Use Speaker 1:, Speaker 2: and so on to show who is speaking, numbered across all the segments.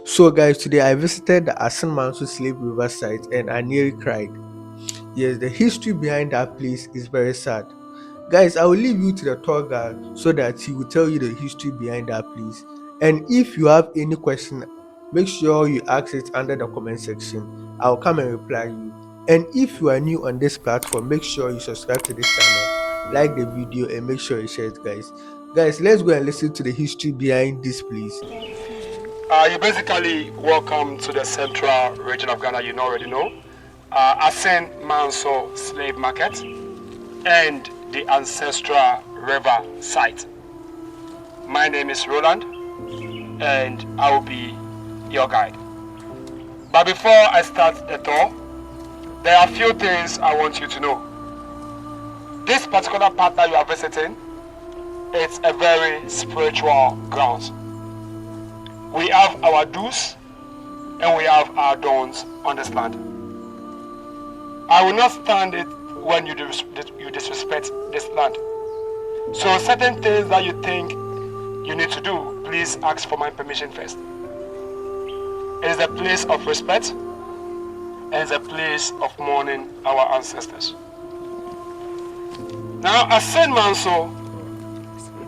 Speaker 1: So, guys, today I visited the ASSIN Manso slave river site and I nearly cried. Yes, the history behind that place is very sad. Guys, I will leave you to the tour guide so that he will tell you the history behind that place. And if you have any question, make sure you ask it under the comment section. I'll come and reply you. And if you are new on this platform, make sure you subscribe to this channel, like the video, and make sure you share it, guys. Guys, let's go and listen to the history behind this place.
Speaker 2: You basically welcome to the central region of Ghana, you already know. ASSIN Manso slave market and the Ancestral river site. My name is Roland and I will be your guide. But before I start the tour, there are a few things I want you to know. This particular part that you are visiting, it's a very spiritual ground. We have our do's and we have our don'ts on this land. I will not stand it when you disrespect this land. So certain things that you think you need to do, please ask for my permission first. It is a place of respect and it's a place of mourning our ancestors. Now, ASSIN Manso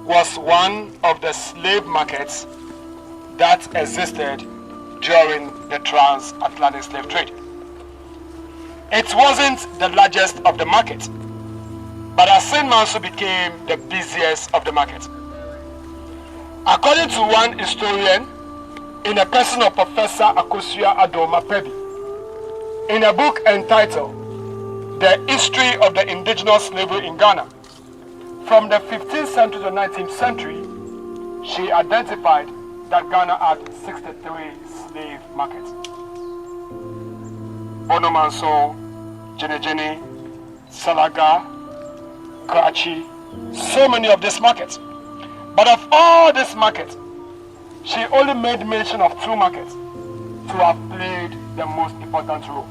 Speaker 2: was one of the slave markets that existed during the transatlantic slave trade. It wasn't the largest of the market, but ASSIN Manso became the busiest of the market. According to one historian, in a person of Professor Akosua Adoma Pebi, in a book entitled The History of the Indigenous Slavery in Ghana, from the 15th century to the 19th century, she identified that Ghana had 63 slave markets. Bono Manso, Jenejene, Salaga, Karachi, so many of these markets. But of all these markets, she only made mention of two markets to have played the most important role.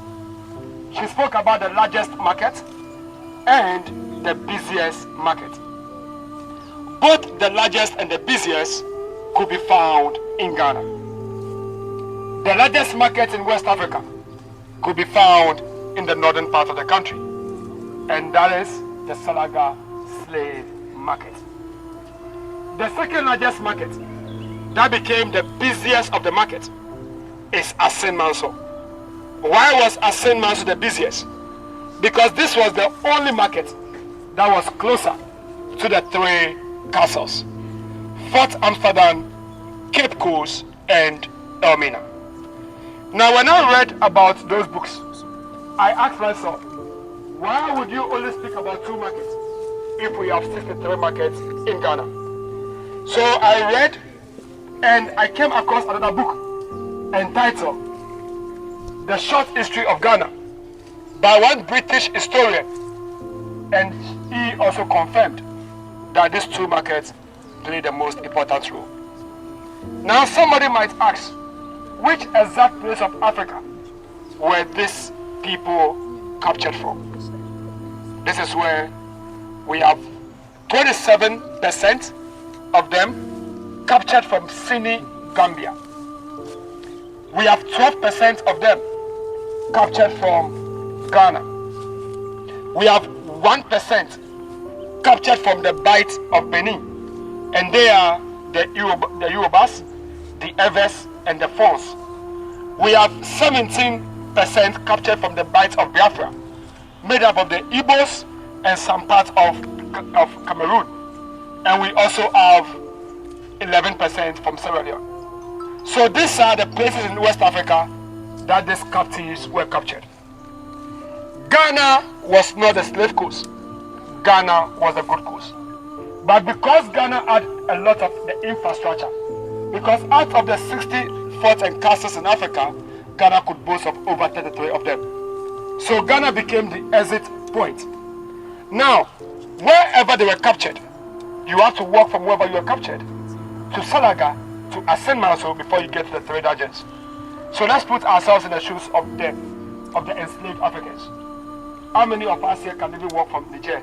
Speaker 2: She spoke about the largest market and the busiest market. Both the largest and the busiest could be found in Ghana. The largest market in West Africa could be found in the northern part of the country, and that is the Salaga slave market. The second largest market that became the busiest of the market is ASSIN Manso. Why was ASSIN Manso the busiest? Because this was the only market that was closer to the three castles: Fort Amsterdam, Cape Coast, and Elmina. Now, when I read about those books, I asked myself, why would you only speak about two markets if we have 63 markets in Ghana? So I read and I came across another book entitled The Short History of Ghana by one British historian, and he also confirmed that these two markets play the most important role. Now somebody might ask, which exact place of Africa were these people captured from? This is where we have 27% of them captured from Sini, Gambia. We have 12% of them captured from Ghana. We have 1% captured from the Bight of Benin, and they are the Yorubas, the Evers, and the Fons. We have 17% captured from the Bight of Biafra, made up of the Igbos and some parts of Cameroon. And we also have 11% from Sierra Leone. So these are the places in West Africa that these captives were captured. Ghana was not a slave coast. Ghana was a good coast. But because Ghana had a lot of the infrastructure, because out of the 60 forts and castles in Africa, Ghana could boast of over 33 of them. So Ghana became the exit point. Now, wherever they were captured, you have to walk from wherever you were captured to Salaga to ASSIN Manso before you get to the trade agents. So let's put ourselves in the shoes of the enslaved Africans. How many of us here can even walk from Niger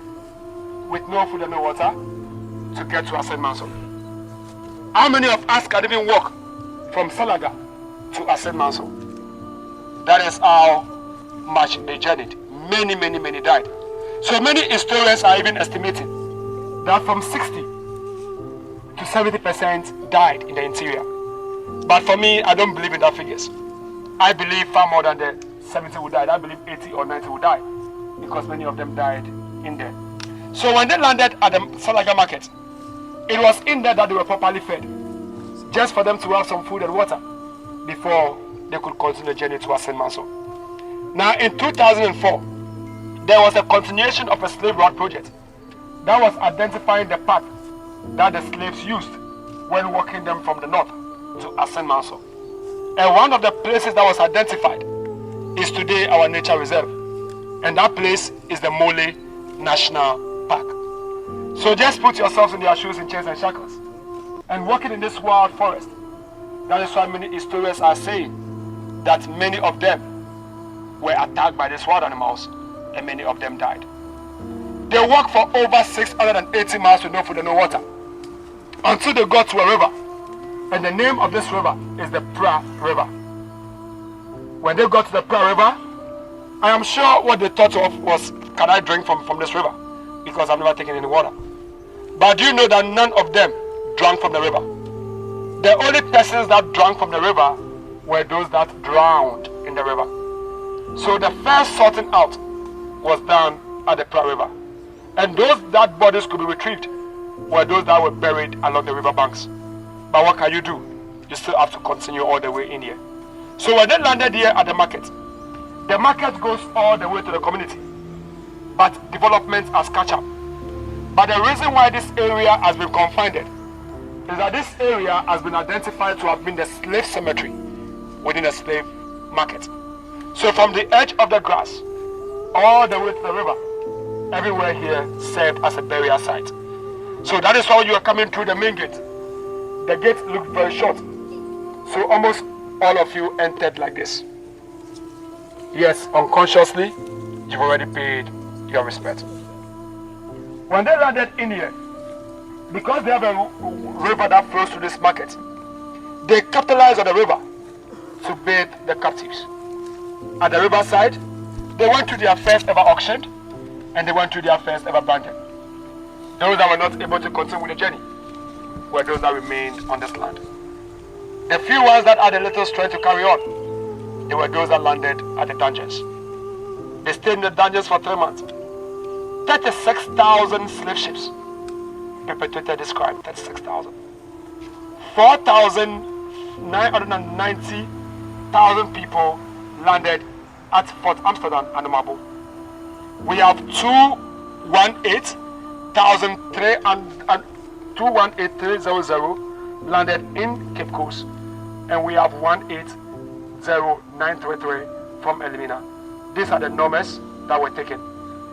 Speaker 2: with no food and no water to get to ASSIN Manso? How many of us can even walk from Salaga to ASSIN MANSO. That is how much they journeyed. Many, many, many died. So many historians are even estimating that from 60 to 70% died in the interior. But for me, I don't believe in that figures. I believe far more than the 70 would die. I believe 80 or 90 would die because many of them died in there. So when they landed at the Salaga market, it was in there that they were properly fed, just for them to have some food and water before they could continue the journey to ASSIN MANSO. Now in 2004, there was a continuation of a slave route project that was identifying the path that the slaves used when walking them from the north to ASSIN MANSO. And one of the places that was identified is today our nature reserve. And that place is the Mole National Park. So just put yourselves in their shoes in chains and shackles and walking in this wild forest. That is why many historians are saying that many of them were attacked by these wild animals and many of them died. They walked for over 680 miles with no food and no water until they got to a river. And the name of this river is the Pra River. When they got to the Pra River, I am sure what they thought of was, can I drink from this river? Because I've never taken any water. But do you know that none of them drank from the river? The only persons that drank from the river were those that drowned in the river. So the first sorting out was done at the Pra River. And those that bodies could be retrieved were those that were buried along the river banks. But what can you do? You still have to continue all the way in here. So when they landed here at the market goes all the way to the community. But development has catch up. But the reason why this area has been confined is that this area has been identified to have been the slave cemetery within the slave market. So from the edge of the grass all the way to the river, everywhere here served as a burial site. So that is how you are coming through the main gate. The gate looked very short. So almost all of you entered like this. Yes, unconsciously, you've already paid your respect. When they landed in here, because they have a river that flows through this market, they capitalized on the river to bathe the captives. At the riverside, they went to their first ever auction and they went to their first ever banquet. Those that were not able to continue with the journey were those that remained on this land. The few ones that had a little strength to carry on, they were those that landed at the dungeons. They stayed in the dungeons for 3 months. 36,000 slave ships perpetuated this crime. 36,000. 4,990,000 people landed at Fort Amsterdam and Mabo. We have 218,300 landed in Cape Coast, and we have 180,933 from Elimina. These are the numbers that were taken.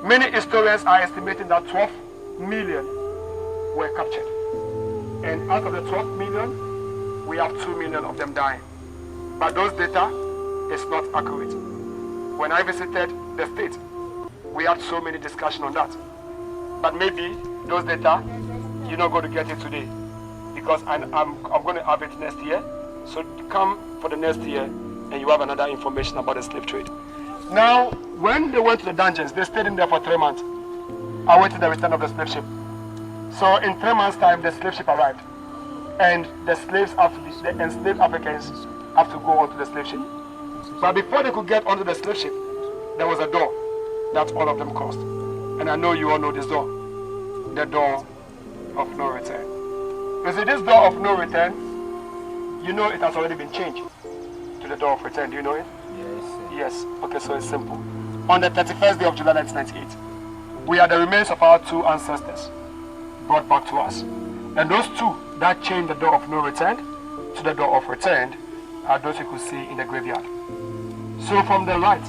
Speaker 2: Many historians are estimating that 12 million were captured. And out of the 12 million, we have 2 million of them dying. But those data is not accurate. When I visited the state, we had so many discussions on that. But maybe those data, you're not going to get it today. Because I'm going to have it next year. So come for the next year and you have another information about the slave trade. Now, when they went to the dungeons, they stayed in there for 3 months, awaiting the return of the slave ship. So in 3 months' time, the slave ship arrived. And the slaves, the enslaved Africans, have to go onto the slave ship. But before they could get onto the slave ship, there was a door that all of them crossed. And I know you all know this door. The door of no return. You see, this door of no return, you know it has already been changed to the door of return. Do you know it? Yes. Okay, so it's simple. On the 31st day of July 1998, we are the remains of our 2 ancestors brought back to us. And those 2 that changed the door of no return to the door of return are those you could see in the graveyard. So from the right,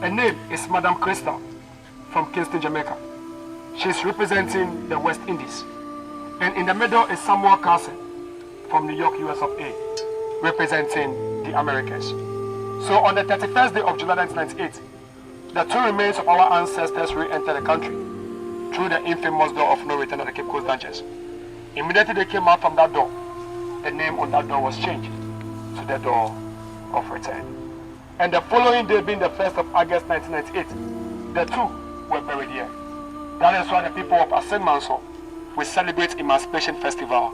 Speaker 2: her name is Madame Crystal from Kingston, Jamaica. She's representing the West Indies. And in the middle is Samuel Carson from New York, US of A, representing the Americans. So on the 31st day of July 1998, the 2 remains of our ancestors re-entered the country through the infamous door of no return at the Cape Coast Dungeons. Immediately they came out from that door, the name on that door was changed to the door of return. And the following day, being the 1st of August 1998, the two were buried here. That is why the people of ASSIN MANSO, we celebrate Emancipation Festival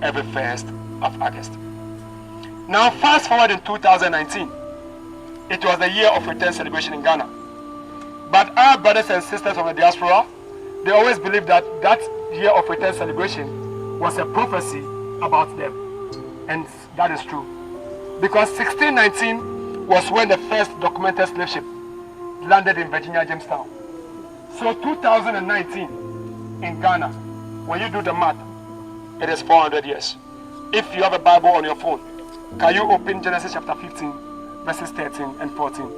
Speaker 2: every 1st of August. Now fast forward in 2019, it was the year of return celebration in Ghana. But our brothers and sisters from the diaspora, they always believed that that year of return celebration was a prophecy about them. And that is true. Because 1619 was when the first documented slave ship landed in Virginia, Jamestown. So 2019 in Ghana, when you do the math, it is 400 years. If you have a Bible on your phone, can you open Genesis chapter 15, verses 13 and 14?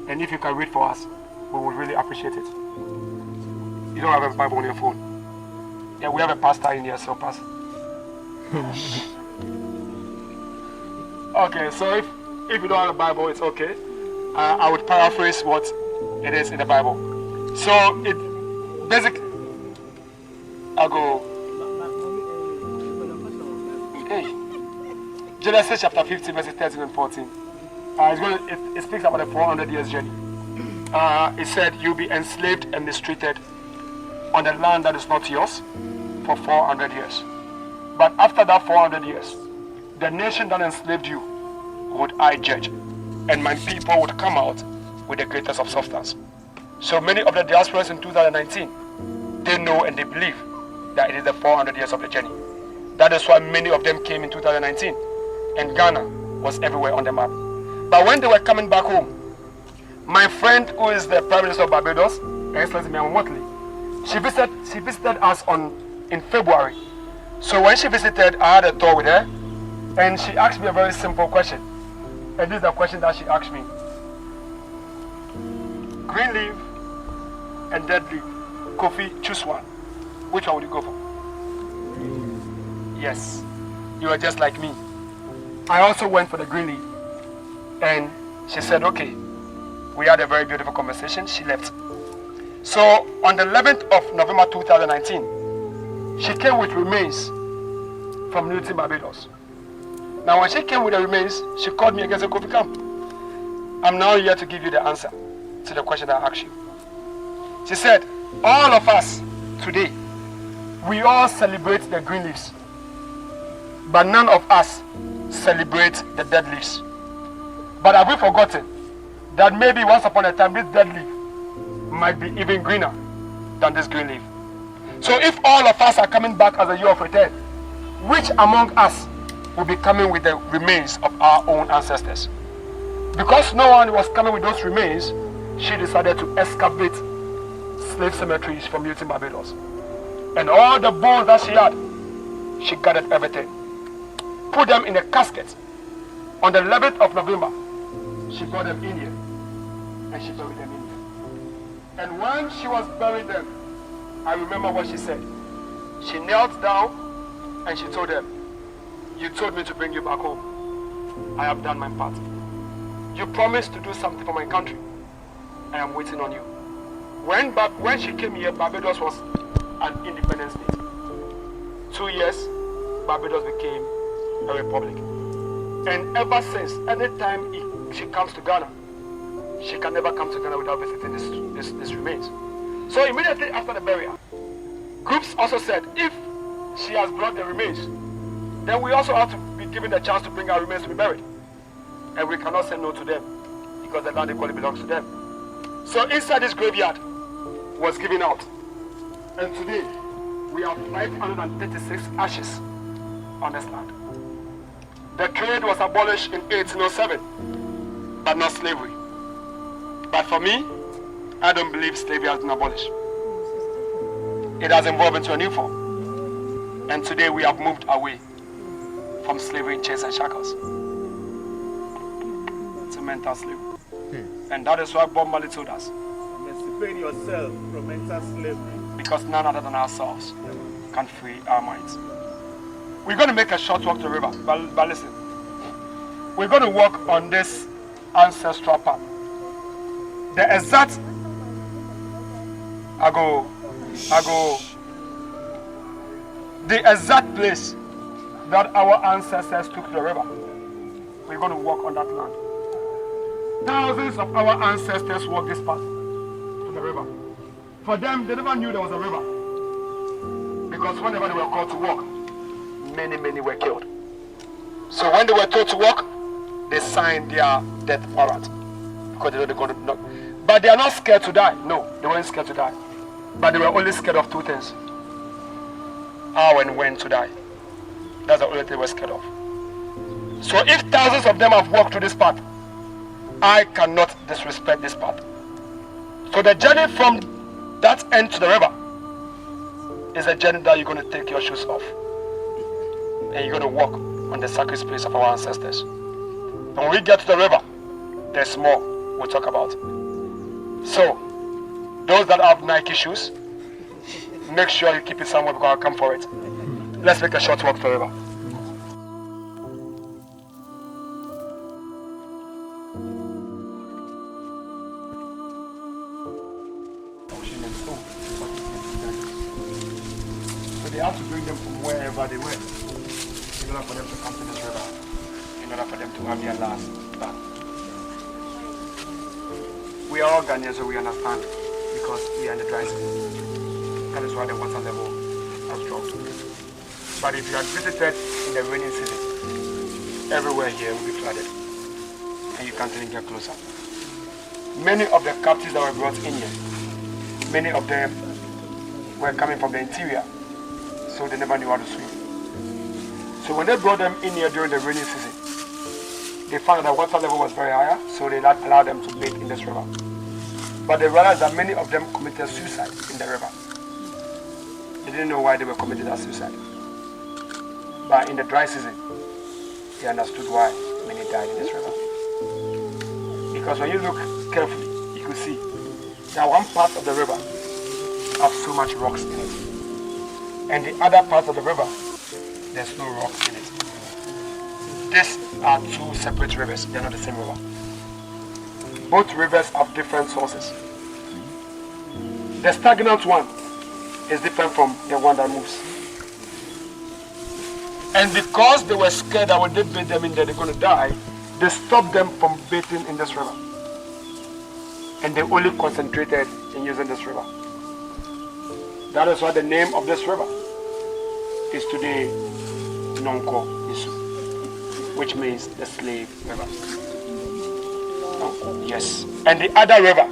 Speaker 2: And if you can read for us, we would really appreciate it. You don't have a Bible on your phone. Yeah, we have a pastor in here, so pass. Okay, so if you don't have a Bible, it's okay. I would paraphrase what it is in the Bible. So it basically, I'll go. Okay. Genesis chapter 15, verses 13 and 14. It speaks about a 400 years journey. It said, you'll be enslaved and mistreated on the land that is not yours for 400 years. But after that 400 years, the nation that enslaved you would I judge, and my people would come out with the greatest of substance. So many of the diasporas in 2019, they know and they believe that it is the 400 years of the journey. That is why many of them came in 2019, and Ghana was everywhere on the map. But when they were coming back home, my friend who is the Prime Minister of Barbados, she visited us in February. So when she visited, I had a talk with her, and she asked me a very simple question. And this is the question that she asked me. Green leaf and dead leaf. Kofi, choose one. Which one would you go for? Yes, you are just like me. I also went for the green leaf. And she said, okay. We had a very beautiful conversation. She left. So on the 11th of November 2019, she came with remains from Newton, Barbados. Now when she came with the remains, she called me again and said, Kofi, come. I'm now here to give you the answer to the question I asked you. She said, all of us today, we all celebrate the green leaves, but none of us celebrate the dead leaves. But have we forgotten that maybe once upon a time this dead leaf might be even greener than this green leaf? So if all of us are coming back as a year of return, which among us will be coming with the remains of our own ancestors? Because no one was coming with those remains, she decided to excavate slave cemeteries from Newton, Barbados. And all the bones that she had, she gathered everything, put them in a casket. On the 11th of November, she brought them in here, and she buried them in here. And when she was burying them, I remember what she said. She knelt down and she told them, you told me to bring you back home. I have done my part. You promised to do something for my country. I am waiting on you. When she came here, Barbados was an independent state. 2 years, Barbados became a republic. And ever since, anytime she comes to Ghana, she can never come to Ghana without visiting this remains. So immediately after the burial, groups also said, if she has brought the remains, then we also have to be given the chance to bring our remains to be buried. And we cannot say no to them, because the land equally belongs to them. So inside this graveyard was given out. And today, we have 536 ashes on this land. The trade was abolished in 1807, but not slavery. But for me, I don't believe slavery has been abolished. It has evolved into a new form. And today we have moved away from slavery in chains and shackles to mental slavery. And that is why Bob Marley told us,
Speaker 3: emancipate yourself from mental slavery.
Speaker 2: Because none other than ourselves can free our minds. We're going to make a short walk to the river, but listen. We're going to walk on this ancestral path. The exact the exact place that our ancestors took to the river. We're going to walk on that land. Thousands of our ancestors walked this path to the river. For them, they never knew there was a river. Because whenever they were called to walk, many were killed. So when they were told to walk, they signed their death warrant. Because they were going to not. But they are not scared to die. No, they weren't scared to die. But they were only scared of two things. How and when to die. That's the only thing they were scared of. So if thousands of them have walked through this path, I cannot disrespect this path. So the journey from that end to the river is a journey that you're going to take your shoes off. And you're going to walk on the sacred space of our ancestors. And when we get to the river, there's more we'll talk about. So, those that have Nike shoes, make sure you keep it somewhere because I'll come for it. Let's make a short walk to the river. So they have to bring them from wherever they were in order for them to come to this river, in order for them to have their last bath. We are all Ghanaians, so we understand because we are in the dry season. That is why the water level has dropped. But if you had visited in the rainy season, everywhere here will be flooded and you can't even get closer. Many of the captives that were brought in here, many of them were coming from the interior, so they never knew how to swim. So when they brought them in here during the rainy season, they found that the water level was very higher, so they allowed them to bathe in this river. But they realized that many of them committed suicide in the river. They didn't know why they were committing that suicide. But in the dry season, they understood why many died in this river. Because when you look carefully, you could see that one part of the river has so much rocks in it. And the other part of the river, there's no rocks in it. These are two separate rivers, they're not the same river. Both rivers have different sources. The stagnant one is different from the one that moves. And because they were scared that when they bathe them in there they're going to die, they stopped them from bathing in this river. And they only concentrated in using this river. That is why the name of this river is today Nonko Isu, which means the slave river. Oh, yes. And the other river,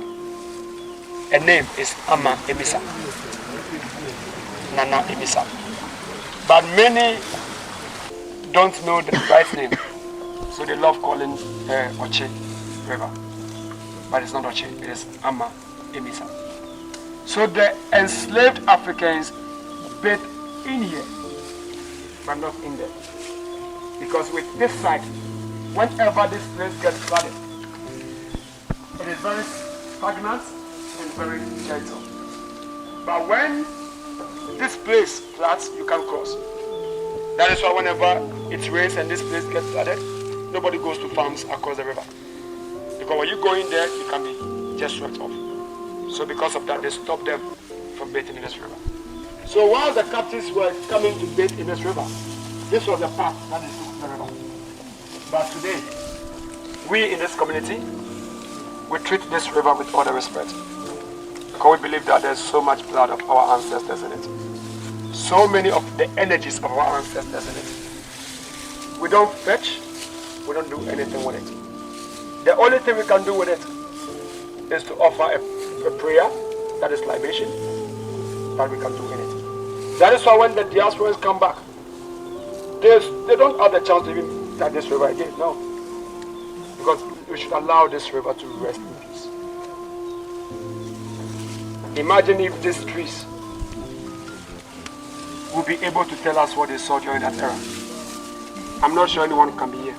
Speaker 2: a name is Ama Emisa. Nana Emisa. But many don't know the right name, so they love calling Oche River. But it's not Oche, it is Ama Emisa. So the enslaved Africans bathed in here, but not in there. Because with this side, whenever this place gets flooded, it is very stagnant and very gentle. But when this place floods, you can cross. That is why whenever it rains and this place gets flooded, nobody goes to farms across the river. Because when you go in there, you can be just swept off. So because of that, they stopped them from bathing in this river. So while the captives were coming to bathe in this river, this was the path that they took to the river. But today, we in this community, we treat this river with all the respect. Because we believe that there's so much blood of our ancestors in it. So many of the energies of our ancestors in it. We don't fetch, we don't do anything with it. The only thing we can do with it is to offer a prayer, that is libation, that we can do in it. That is why when the diasporans come back, they don't have the chance to even touch this river again, no. Because we should allow this river to rest in peace. Imagine if these trees will be able to tell us what they saw during that era. I'm not sure anyone can be here.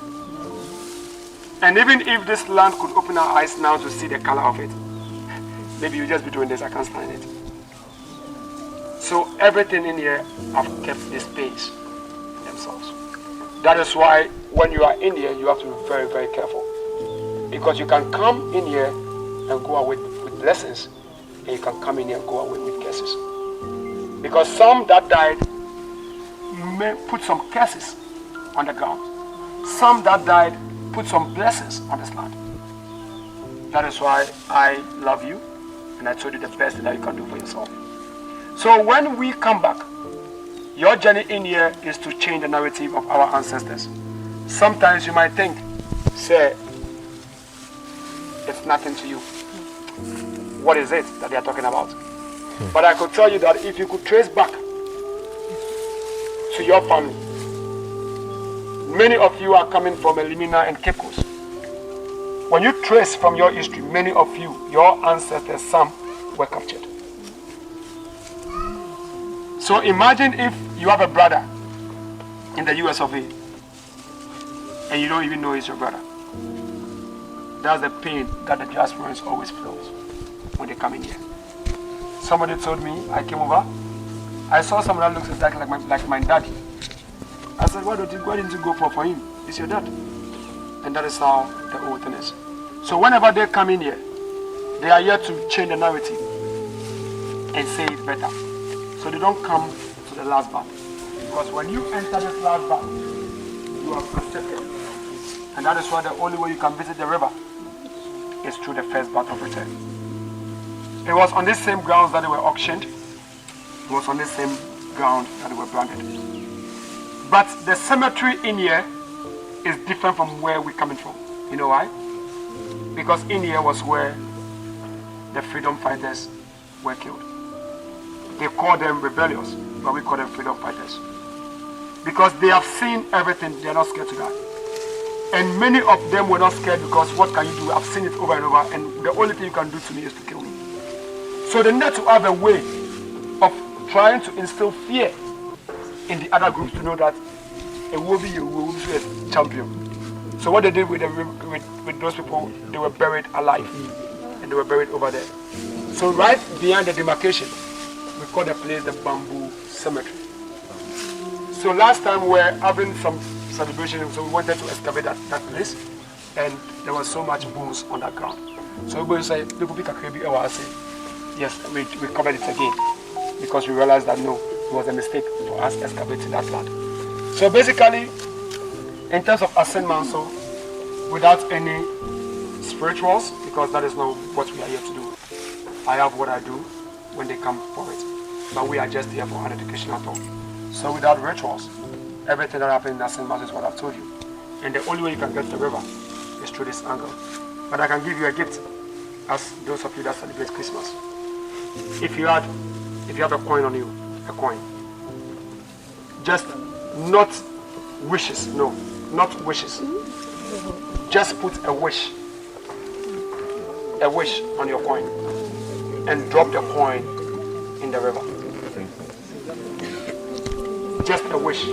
Speaker 2: And even if this land could open our eyes now to see the color of it, maybe you just be doing this, I can't stand it. So everything in here have kept this space themselves. That is why when you are in here, you have to be very, very careful. Because you can come in here and go away with blessings, and you can come in here and go away with curses. Because some that died may put some curses on the ground. Some that died put some blessings on this land. That is why I love you, and I told you the best thing that you can do for yourself. So when we come back, your journey in here is to change the narrative of our ancestors. Sometimes you might think, say, it's nothing to you. What is it that they are talking about? But I could tell you that if you could trace back to your family, many of you are coming from Elimina and Cape Coast. When you trace from your history, many of you, your ancestors, some were captured. So imagine if you have a brother in the US of A and you don't even know he's your brother. That's the pain that the diasporans always feels when they come in here. Somebody told me, I came over, I saw someone that looks exactly like my daddy. I said, why didn't you go for him? He's your dad. And that is how the whole thing is. So whenever they come in here, they are here to change the narrative and say it better. So they don't come to the last bath. Because when you enter this last bath, you are accepted. And that is why the only way you can visit the river is through the first bath of return. It was on these same grounds that they were auctioned. It was on this same ground that they were branded. But the cemetery in here is different from where we're coming from. You know why? Because in here was where the freedom fighters were killed. They call them rebellious, but we call them freedom fighters. Because they have seen everything, they are not scared to die. And many of them were not scared because what can you do? I've seen it over and over, and the only thing you can do to me is to kill me. So they need to have a way of trying to instill fear in the other groups to know that a will be a champion. So what they did with those people, they were buried alive, and they were buried over there. So right behind the demarcation, we call the place the Bamboo Cemetery. So last time we were having some celebration, so we wanted to excavate that place, and there was so much bones on that ground. So everybody said, I say, yes, we covered it again, because we realized that no, it was a mistake for us excavating that land. So basically, in terms of ASSIN Manso, without any spirituals, because that is not what we are here to do. I have what I do when they come for it, but we are just here for an educational talk. So without rituals, everything that happens in ASSIN Manso is what I've told you. And the only way you can get to the river is through this angle. But I can give you a gift, as those of you that celebrate Christmas. If you have a coin on you, a coin. Just not wishes, no, not wishes. Just put a wish on your coin and drop the coin in the river. Just a wish.